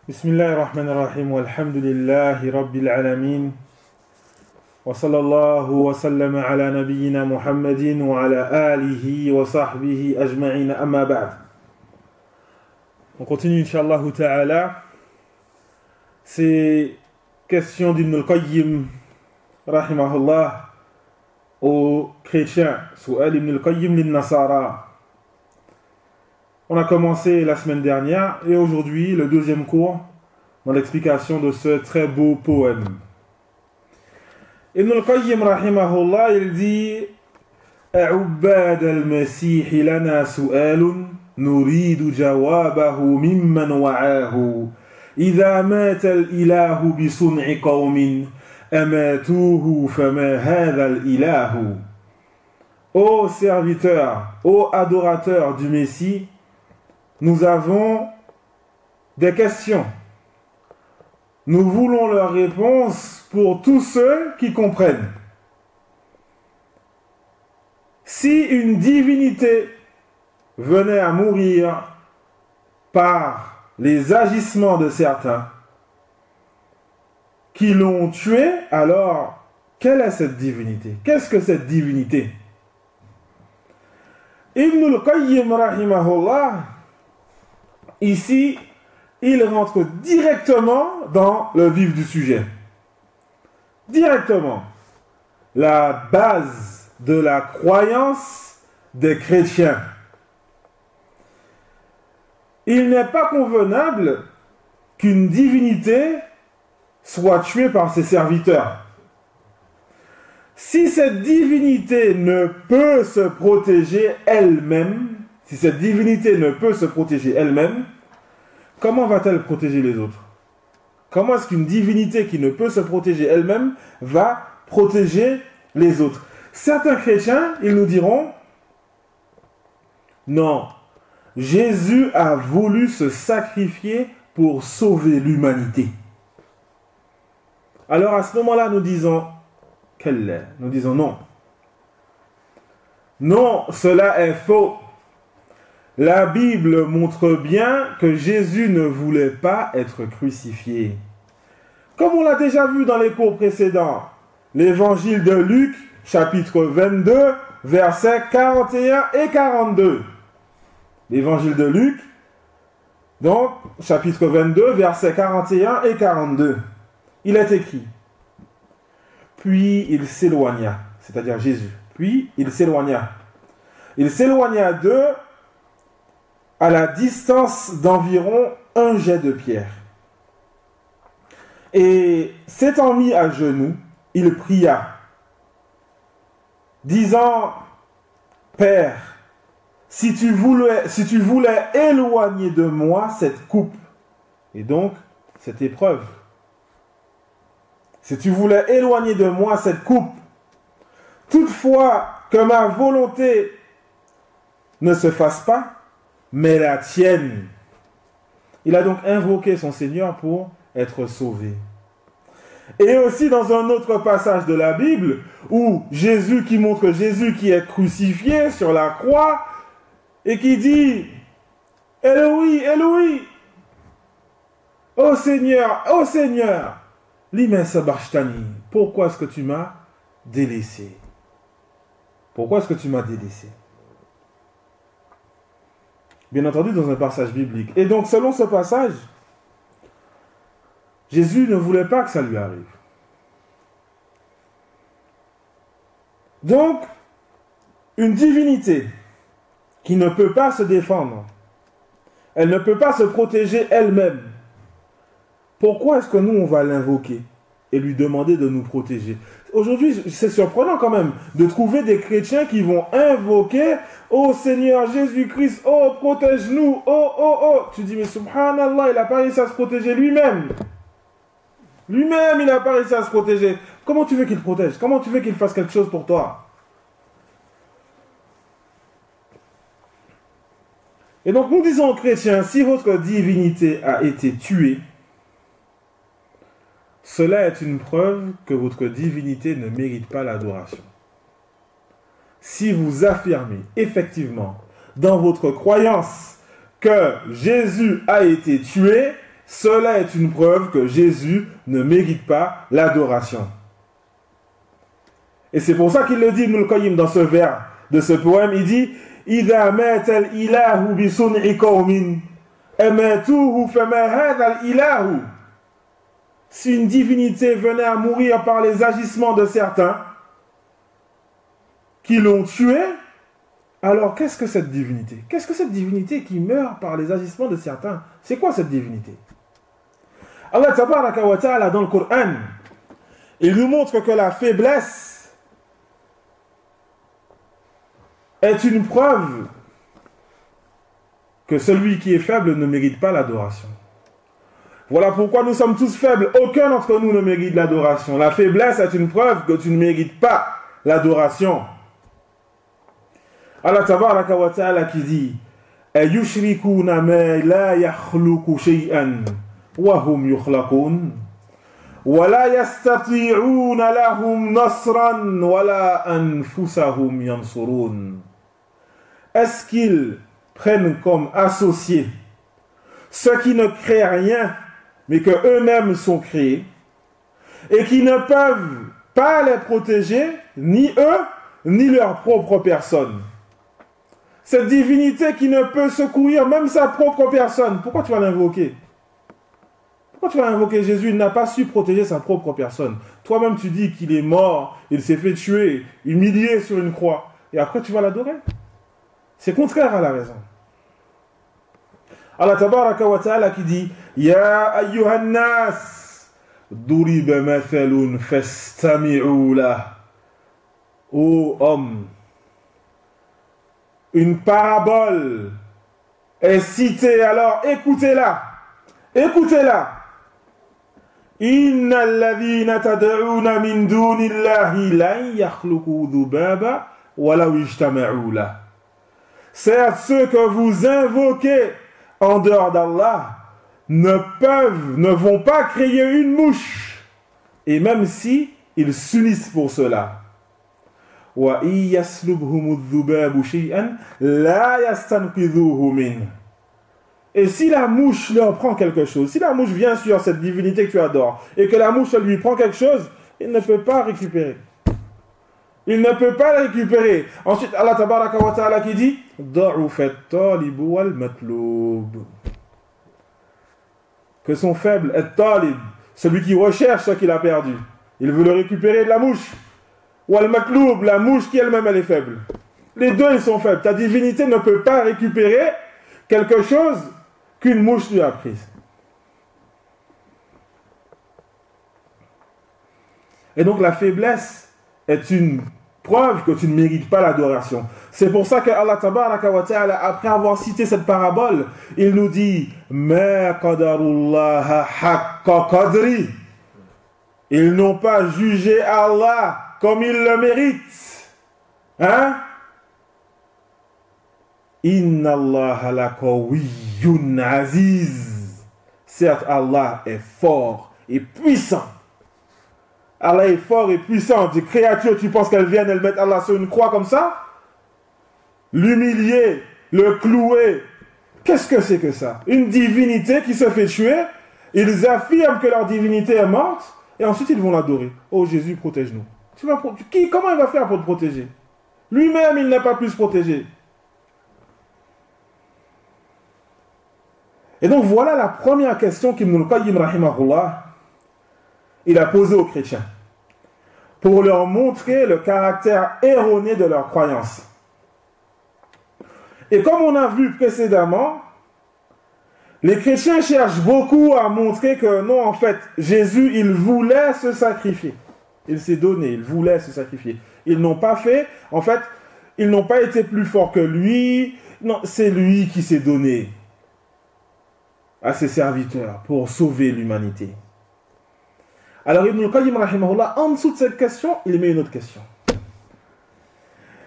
Bismillahirrahmanirrahim, walhamdulillahi rabbil alamin, wa sallallahu wa sallama ala nabiyyina Muhammadin wa ala alihi wa sahbihi ajma'in, amma ba'd. On continue, Inch'Allah ta'ala, ces questions d'Ibn al-Qayyim, rahimahullah, aux chrétiens, Su'al Ibn al-Qayyim lin-Nasara. On a commencé la semaine dernière et aujourd'hui le deuxième cours dans l'explication de ce très beau poème. Ibn al-Qayyim rahimahullah, il dit أعباد المسيح لنا سؤال نريد جوابه ممن وعاه إذا مات الإله بصنع قوم أماتوه فما هذا الإله. Ô serviteurs, ô adorateurs du Messie, nous avons des questions. Nous voulons leur réponse pour tous ceux qui comprennent. Si une divinité venait à mourir par les agissements de certains qui l'ont tué, alors quelle est cette divinité? Qu'est-ce que cette divinité? Ibn al-Qayyim rahimahullah, ici, il rentre directement dans le vif du sujet. Directement. La base de la croyance des chrétiens. Il n'est pas convenable qu'une divinité soit tuée par ses serviteurs. Si cette divinité ne peut se protéger elle-même, comment va-t-elle protéger les autres? Comment est-ce qu'une divinité qui ne peut se protéger elle-même va protéger les autres? Certains chrétiens, ils nous diront, non, Jésus a voulu se sacrifier pour sauver l'humanité. Alors à ce moment-là, nous disons non. Non, cela est faux. La Bible montre bien que Jésus ne voulait pas être crucifié. Comme on l'a déjà vu dans les cours précédents, l'évangile de Luc, chapitre 22, versets 41 et 42. L'évangile de Luc, donc, chapitre 22, versets 41 et 42. Il est écrit: puis il s'éloigna, c'est-à-dire Jésus. Puis il s'éloigna. Il s'éloigna d'eux à la distance d'environ un jet de pierre. Et s'étant mis à genoux, il pria, disant: Père, si tu voulais éloigner de moi cette coupe, et donc cette épreuve, si tu voulais éloigner de moi cette coupe, toutefois que ma volonté ne se fasse pas, mais la tienne. Il a donc invoqué son Seigneur pour être sauvé. Et aussi dans un autre passage de la Bible, où Jésus, qui montre Jésus qui est crucifié sur la croix, et qui dit: Eloi, Eloi, ô Seigneur, lima sabachthani, pourquoi est-ce que tu m'as délaissé? Pourquoi est-ce que tu m'as délaissé? Bien entendu, dans un passage biblique. Et donc, selon ce passage, Jésus ne voulait pas que ça lui arrive. Donc, une divinité qui ne peut pas se défendre, elle ne peut pas se protéger elle-même. Pourquoi est-ce que nous, on va l'invoquer et lui demander de nous protéger? Aujourd'hui, c'est surprenant quand même de trouver des chrétiens qui vont invoquer: oh Seigneur Jésus-Christ, oh protège-nous, oh. Tu dis, mais subhanallah, il n'a pas réussi à se protéger lui-même. Lui-même, il n'a pas réussi à se protéger. Comment tu veux qu'il protège? Comment tu veux qu'il fasse quelque chose pour toi? Et donc nous disons aux chrétiens, si votre divinité a été tuée, cela est une preuve que votre divinité ne mérite pas l'adoration. Si vous affirmez effectivement dans votre croyance que Jésus a été tué, cela est une preuve que Jésus ne mérite pas l'adoration. Et c'est pour ça qu'il le dit, Ibn al-Qayyim, dans ce vers de ce poème, il dit « Idha mata al-ilahu bi sun'i qawmin, amatuhu fama hadha al-ilahu » Si une divinité venait à mourir par les agissements de certains qui l'ont tué, alors qu'est-ce que cette divinité? Qu'est-ce que cette divinité qui meurt par les agissements de certains? C'est quoi cette divinité? Allah tabaraka wa ta'ala dans le Coran, il nous montre que la faiblesse est une preuve que celui qui est faible ne mérite pas l'adoration. Voilà pourquoi nous sommes tous faibles. Aucun d'entre nous ne mérite l'adoration. La faiblesse est une preuve que tu ne mérites pas l'adoration. Allah tabaraka wa ta'ala qui dit ayushrikuna ma la yakhluqu shay'an wa hum yukhlaqun wa la yastati'una lahum nasran wa la anfusahum yansurun. Est-ce qu'ils prennent comme associés ceux qui ne créent rien mais que eux-mêmes sont créés et qui ne peuvent pas les protéger, ni eux ni leur propre personne? Cette divinité qui ne peut secourir même sa propre personne, pourquoi tu vas l'invoquer? Pourquoi tu vas invoquer Jésus? Il n'a pas su protéger sa propre personne. Toi-même tu dis qu'il est mort, il s'est fait tuer, humilié sur une croix, et après tu vas l'adorer? C'est contraire à la raison. Allah tabaraka wa ta'ala qui dit Ya ayyuhan nas duriba mathalun fastami'u lah. Ô homme, une parabole est citée, alors écoutez-la. Écoutez-la. Inna alladhina tad'una min dunillahi lan yakhluqu dhubaba walaw ijtama'u lah. Certes, ceux que vous invoquez en dehors d'Allah ne vont pas créer une mouche, et même si ils s'unissent pour cela. Et si la mouche leur prend quelque chose, si la mouche vient sur cette divinité que tu adores, et que la mouche lui prend quelque chose, il ne peut pas récupérer. Il ne peut pas le récupérer. Ensuite, Allah tabaraka wa ta'ala qui dit que son faible est talib, celui qui recherche ce qu'il a perdu. Il veut le récupérer de la mouche. Ou al-matloub, la mouche qui elle-même elle est faible. Les deux ils sont faibles. Ta divinité ne peut pas récupérer quelque chose qu'une mouche lui a prise. Et donc la faiblesse est une preuve que tu ne mérites pas l'adoration. C'est pour ça que Allah tabaraka wa ta'ala, après avoir cité cette parabole, il nous dit Ma qadarullaha haqqa qadri. Ils n'ont pas jugé Allah comme il le mérite. Hein? Inna Allah laqawiyyun aziz. Certes, Allah est fort et puissant. Allah est fort et puissant. Des créatures, tu penses qu'elles viennent, elles mettent Allah sur une croix comme ça? L'humilier, le clouer. Qu'est-ce que c'est que ça? Une divinité qui se fait tuer. Ils affirment que leur divinité est morte. Et ensuite, ils vont l'adorer. Oh Jésus, protège-nous. Comment il va faire pour te protéger? Lui-même, il n'a pas pu se protéger. Et donc, voilà la première question qu'Ibn al-Qayyim, rahimahullah, il a posée aux chrétiens. Pour leur montrer le caractère erroné de leur croyance. Et comme on a vu précédemment, les chrétiens cherchent beaucoup à montrer que non, en fait, Jésus, il voulait se sacrifier. Il s'est donné, il voulait se sacrifier. Ils n'ont pas fait, en fait, ils n'ont pas été plus forts que lui. Non, c'est lui qui s'est donné à ses serviteurs pour sauver l'humanité. Alors Ibn al-Qayyim, rahimahullah, en dessous de cette question, il met une autre question.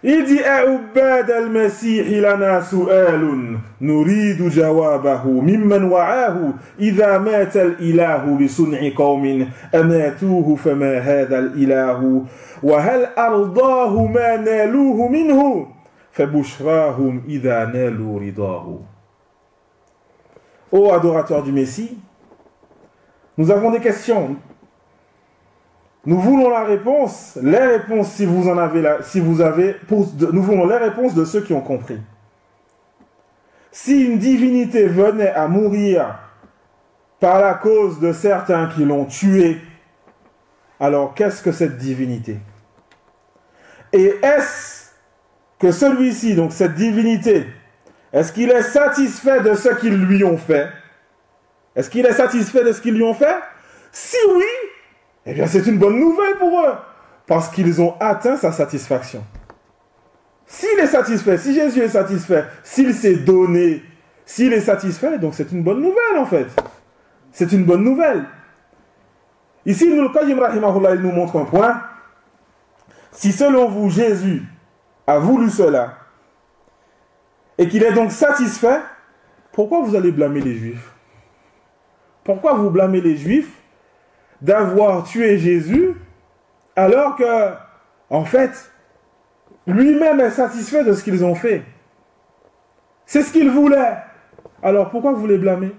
Il dit A'ubad al-Masih lana su'alun nuridu jawabahu mimman wa'ahu idha mata al-ilahu bi sun'i qawmin amatuhu fama hadha al-ilahu wa hal ardahu ma naluhu minhu fabushrahum idha nalu ridahu. Ô adorateur du Messie, Nous avons des questions. Nous voulons la réponse, les réponses si vous en avez nous voulons les réponses de ceux qui ont compris. Si une divinité venait à mourir par la cause de certains qui l'ont tué, alors qu'est-ce que cette divinité? Et est-ce que celui-ci, donc cette divinité, est-ce qu'il est satisfait de ce qu'ils lui ont fait? Est-ce qu'il est satisfait de ce qu'ils lui ont fait? Si oui, eh bien c'est une bonne nouvelle pour eux, parce qu'ils ont atteint sa satisfaction. S'il est satisfait, si Jésus est satisfait, s'il s'est donné, s'il est satisfait, donc c'est une bonne nouvelle en fait. C'est une bonne nouvelle. Ici, Ibn al-Qayyim rahimahullah, il nous montre un point. Si selon vous, Jésus a voulu cela, et qu'il est donc satisfait, pourquoi vous allez blâmer les Juifs? Pourquoi vous blâmez les Juifs d'avoir tué Jésus, alors que, en fait, lui-même est satisfait de ce qu'ils ont fait? C'est ce qu'il voulait. Alors pourquoi vous les blâmez?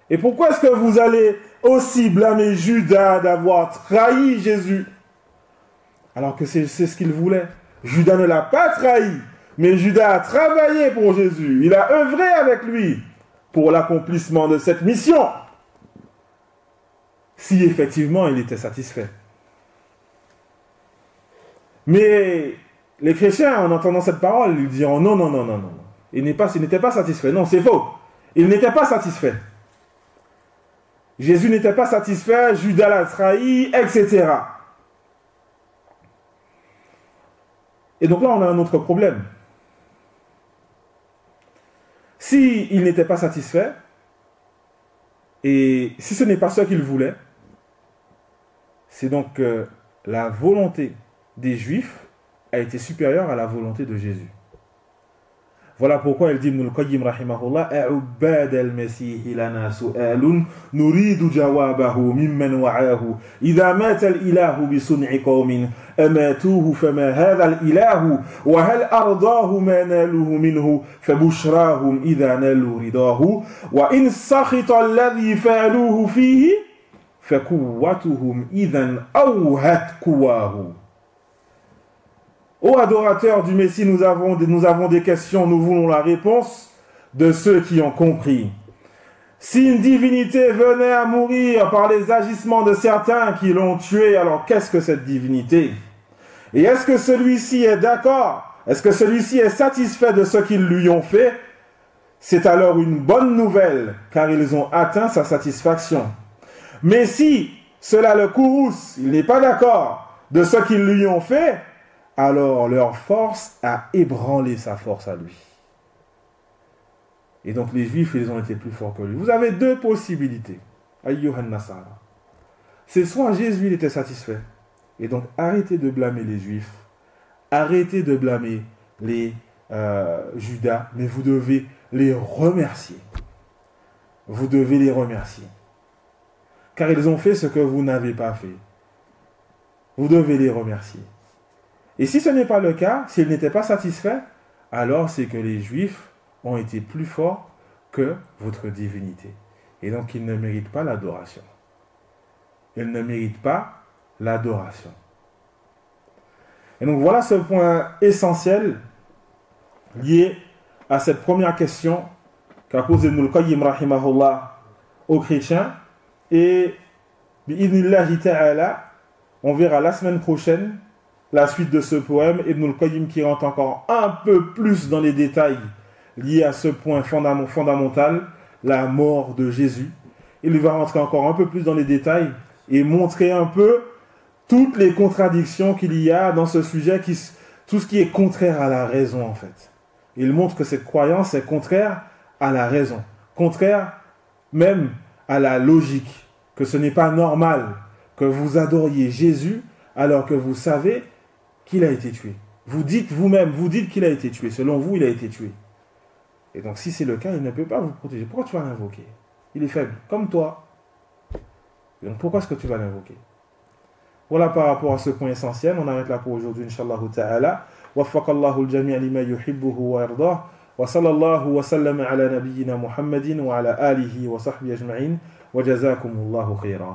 Et pourquoi est-ce que vous allez aussi blâmer Judas d'avoir trahi Jésus, alors que c'est ce qu'il voulait? Judas ne l'a pas trahi, mais Judas a travaillé pour Jésus. Il a œuvré avec lui pour l'accomplissement de cette mission. Si effectivement il était satisfait. Mais les chrétiens, en entendant cette parole, ils diront non, non, non, non, non. Il n'était pas satisfait. Non, c'est faux. Il n'était pas satisfait. Jésus n'était pas satisfait, Judas l'a trahi, etc. Et donc là, on a un autre problème. Si il n'était pas satisfait, et si ce n'est pas ce qu'il voulait, c'est donc que la volonté des Juifs a été supérieure à la volonté de Jésus. Voilà pourquoi il dit Ibn al-Qayyim rahimahullah a'ubbad al-Masih lana su'alun nuridu jawabahu mimman wa'ahu idha mata al-ilahu bi sun'i qawmin amatuhu fama hadha al-ilahu wa hal ardahu ma naluhu minhu fabushrahum idha nalu ridahu wa in sakhita alladhi fa'aluhu fihi faquwwatuhum idhan awhat quwahu. Ô adorateurs du Messie, nous avons des questions, nous voulons la réponse de ceux qui ont compris. Si une divinité venait à mourir par les agissements de certains qui l'ont tué, alors qu'est-ce que cette divinité? Et est-ce que celui-ci est d'accord? Est-ce que celui-ci est satisfait de ce qu'ils lui ont fait? C'est alors une bonne nouvelle, car ils ont atteint sa satisfaction. Mais si cela le courrouce, il n'est pas d'accord de ce qu'ils lui ont fait, alors leur force a ébranlé sa force à lui. Et donc les Juifs, ils ont été plus forts que lui. Vous avez deux possibilités. Ayyuhan Nasara. C'est soit Jésus, il était satisfait. Et donc arrêtez de blâmer les Juifs. Arrêtez de blâmer les Judas. Mais vous devez les remercier. Vous devez les remercier. Car ils ont fait ce que vous n'avez pas fait. Vous devez les remercier. Et si ce n'est pas le cas, s'ils n'étaient pas satisfaits, alors c'est que les Juifs ont été plus forts que votre divinité. Et donc ils ne méritent pas l'adoration. Ils ne méritent pas l'adoration. Et donc voilà ce point essentiel lié à cette première question qu'a posé Ibn al-Qayyim rahimahullah aux chrétiens. Et bi'idhnillahi ta'ala, on verra la semaine prochaine la suite de ce poème, Ibn al-Qayyim qui rentre encore un peu plus dans les détails liés à ce point fondamental, la mort de Jésus. Il va rentrer encore un peu plus dans les détails et montrer un peu toutes les contradictions qu'il y a dans ce sujet, tout ce qui est contraire à la raison en fait. Il montre que cette croyance est contraire à la raison, contraire même à la logique, que ce n'est pas normal que vous adoriez Jésus alors que vous savez qu'il a été tué. Vous dites qu'il a été tué. Selon vous, il a été tué. Et donc, si c'est le cas, il ne peut pas vous protéger. Pourquoi tu vas l'invoquer? Il est faible, comme toi. Et donc, pourquoi est-ce que tu vas l'invoquer? Voilà par rapport à ce point essentiel. On arrête là pour aujourd'hui, Inch'Allah ta'ala. Waffaqallahu al-jami'a lima yuhibbuhu wa yardah. وصلى الله وسلم على نبينا محمد وعلى آله وصحبه أجمعين وجزاكم الله خيرا.